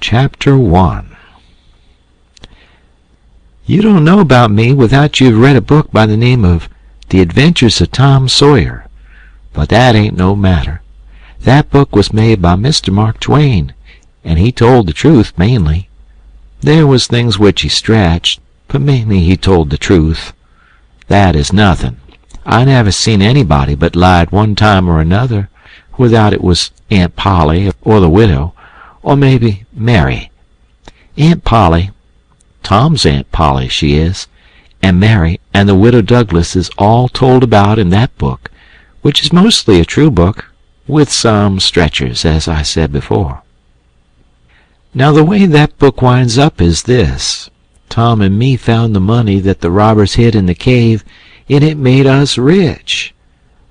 Chapter 1. You don't know about me without you've read a book by the name of The Adventures of Tom Sawyer. But that ain't no matter. That book was made by Mr. Mark Twain, and he told the truth mainly. There was things which he stretched, but mainly he told the truth. That is nothing. I never seen anybody but lied one time or another, without it was Aunt Polly or the widow, or maybe Mary. Aunt Polly, Tom's Aunt Polly she is, and Mary and the widow Douglas is all told about in that book, which is mostly a true book, with some stretchers, as I said before. Now the way that book winds up is this. Tom and me found the money that the robbers hid in the cave, and it made us rich.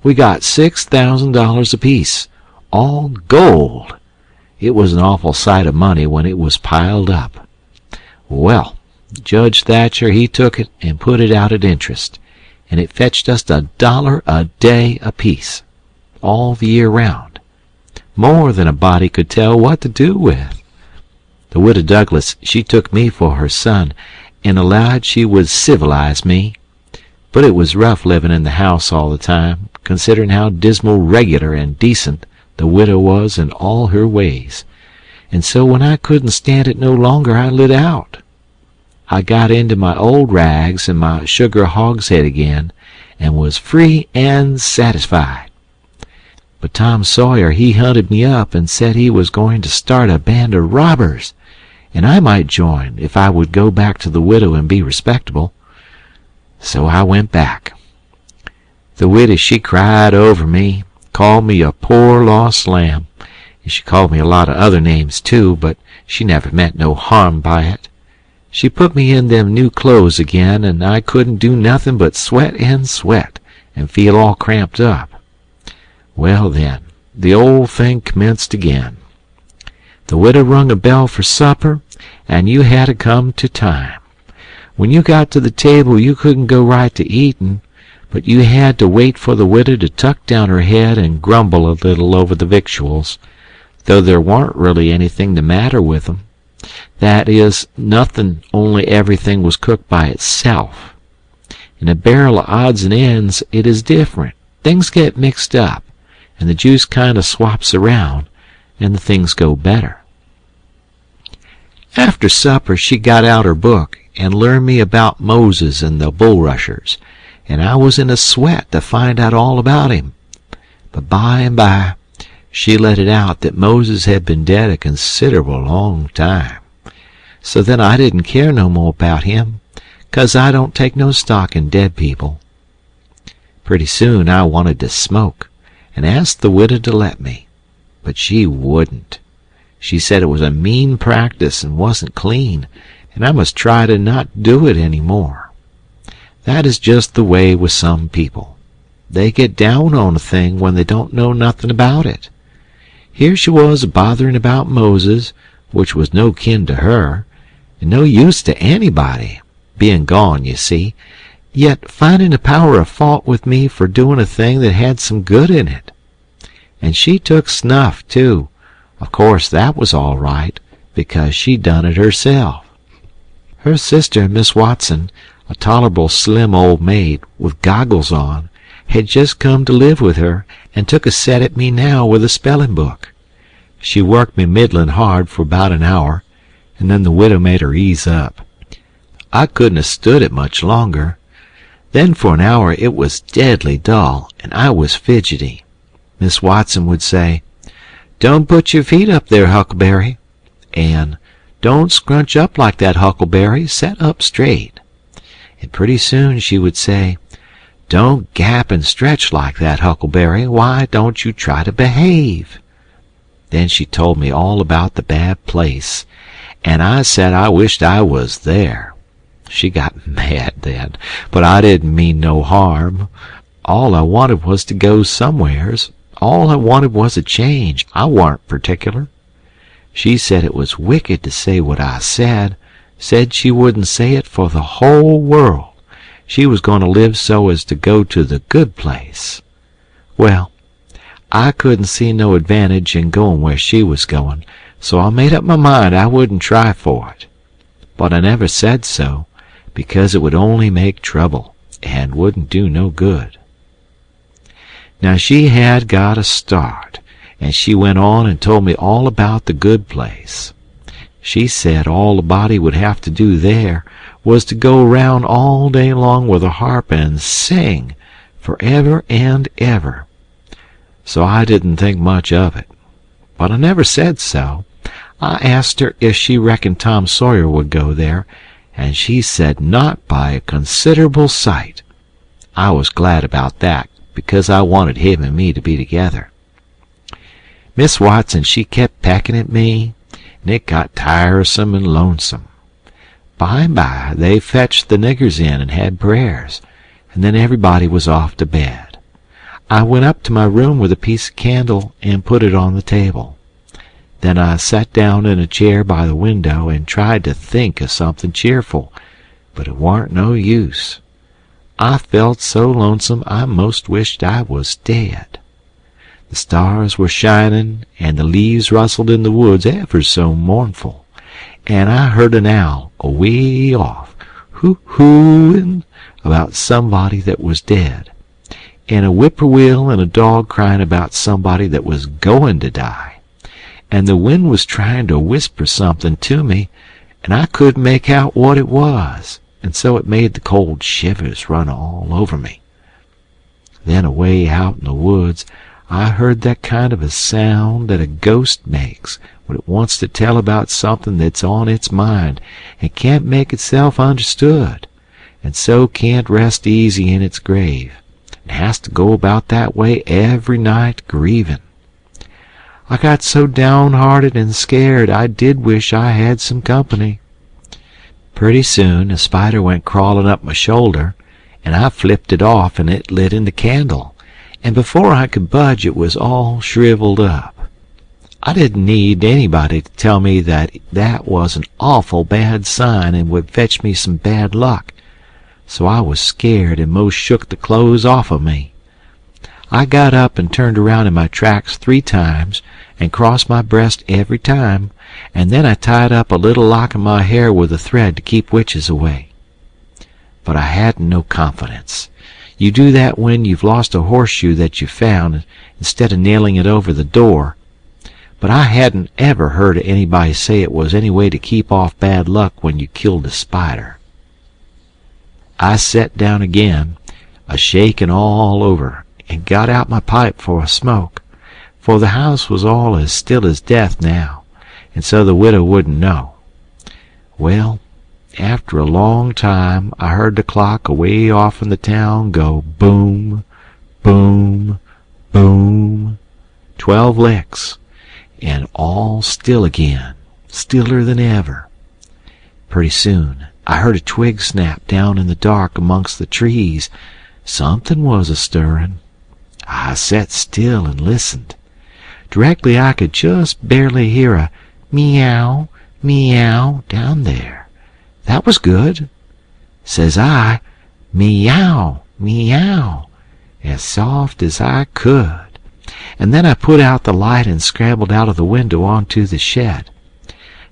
We got $6,000 apiece, all gold. It was an awful sight of money when it was piled up. Well, Judge Thatcher, he took it and put it out at interest, and it fetched us $1 a day apiece, all the year round, more than a body could tell what to do with. The widow Douglas, she took me for her son, and allowed she would civilize me. But it was rough living in the house all the time, considering how dismal regular and decent the widow was in all her ways. And so when I couldn't stand it no longer, I lit out. I got into my old rags and my sugar hogshead again, and was free and satisfied. But Tom Sawyer, he hunted me up and said he was going to start a band of robbers, and I might join if I would go back to the widow and be respectable. So I went back. The widow, she cried over me, called me a poor lost lamb, and she called me a lot of other names too, but she never meant no harm by it. She put me in them new clothes again, and I couldn't do nothing but sweat and feel all cramped up. Well then, the old thing commenced again. The widow rung a bell for supper, and you had to come to time. When you got to the table, you couldn't go right to eatin', but you had to wait for the widow to tuck down her head and grumble a little over the victuals, though there warn't really anything the matter with 'em. That is, nothing, only everything was cooked by itself. In a barrel of odds and ends, it is different. Things get mixed up, and the juice kind of swaps around, and the things go better. After supper, she got out her book and learned me about Moses and the bulrushers, and I was in a sweat to find out all about him. But by and by, she let it out that Moses had been dead a considerable long time. So then I didn't care no more about him, 'cause I don't take no stock in dead people. Pretty soon I wanted to smoke, and asked the widow to let me, but she wouldn't. She said it was a mean practice and wasn't clean, and I must try to not do it any more. That is just the way with some people. They get down on a thing when they don't know nothing about it. Here she was bothering about Moses, which was no kin to her, and no use to anybody, being gone, you see, yet finding a power of fault with me for doing a thing that had some good in it. And she took snuff, too. Of course that was all right, because she done it herself. Her sister, Miss Watson, a tolerable slim old maid with goggles on, had just come to live with her, and took a set at me now with a spelling book. She worked me middlin' hard for about an hour, and then the widow made her ease up. I couldn't have stood it much longer. Then for an hour it was deadly dull, and I was fidgety. Miss Watson would say, "Don't put your feet up there, Huckleberry," and "Don't scrunch up like that, Huckleberry, set up straight." And pretty soon she would say, "Don't gap and stretch like that, Huckleberry. Why don't you try to behave?" Then she told me all about the bad place, and I said I wished I was there. She got mad then, but I didn't mean no harm. All I wanted was to go somewheres. All I wanted was a change. I warn't particular. She said it was wicked to say what I said she wouldn't say it for the whole world. She was going to live so as to go to the good place. Well, I couldn't see no advantage in going where she was going, so I made up my mind I wouldn't try for it. But I never said so, because it would only make trouble, and wouldn't do no good. Now she had got a start, and she went on and told me all about the good place. She said all a body would have to do there was to go round all day long with a harp and sing forever and ever. So I didn't think much of it, but I never said so. I asked her if she reckoned Tom Sawyer would go there, and she said not by a considerable sight. I was glad about that, because I wanted him and me to be together. Miss Watson, she kept pecking at me, and it got tiresome and lonesome. By and by they fetched the niggers in and had prayers, and then everybody was off to bed. I went up to my room with a piece of candle and put it on the table. Then I sat down in a chair by the window and tried to think of something cheerful, but it warn't no use. I felt so lonesome I most wished I was dead. The stars were shining, and the leaves rustled in the woods ever so mournful, and I heard an owl away off hoo-hooing about somebody that was dead, and a whippoorwill and a dog crying about somebody that was going to die. And the wind was trying to whisper something to me, and I couldn't make out what it was, and so it made the cold shivers run all over me. Then away out in the woods I heard that kind of a sound that a ghost makes when it wants to tell about something that's on its mind and can't make itself understood, and so can't rest easy in its grave, and has to go about that way every night grieving. I got so downhearted and scared I did wish I had some company. Pretty soon a spider went crawling up my shoulder, and I flipped it off, and it lit in the candle, and before I could budge it was all shriveled up. I didn't need anybody to tell me that that was an awful bad sign and would fetch me some bad luck, so I was scared and most shook the clothes off of me. I got up and turned around in my tracks 3 times and crossed my breast every time, and then I tied up a little lock of my hair with a thread to keep witches away. But I hadn't no confidence. You do that when you've lost a horseshoe that you found, instead of nailing it over the door. But I hadn't ever heard of anybody say it was any way to keep off bad luck when you killed a spider. I set down again, a-shaking all over, and got out my pipe for a smoke, for the house was all as still as death now, and so the widow wouldn't know. Well, after a long time I heard the clock away off in the town go boom, boom, boom, 12 licks, and all still again, stiller than ever. Pretty soon I heard a twig snap down in the dark amongst the trees. Something was a-stirring. I sat still and listened. Directly I could just barely hear a meow, meow down there. That was good. Says I, meow, meow, as soft as I could. And then I put out the light and scrambled out of the window onto the shed.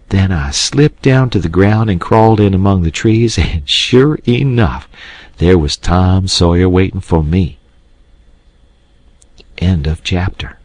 Then I slipped down to the ground and crawled in among the trees, and sure enough, there was Tom Sawyer waiting for me. End of chapter.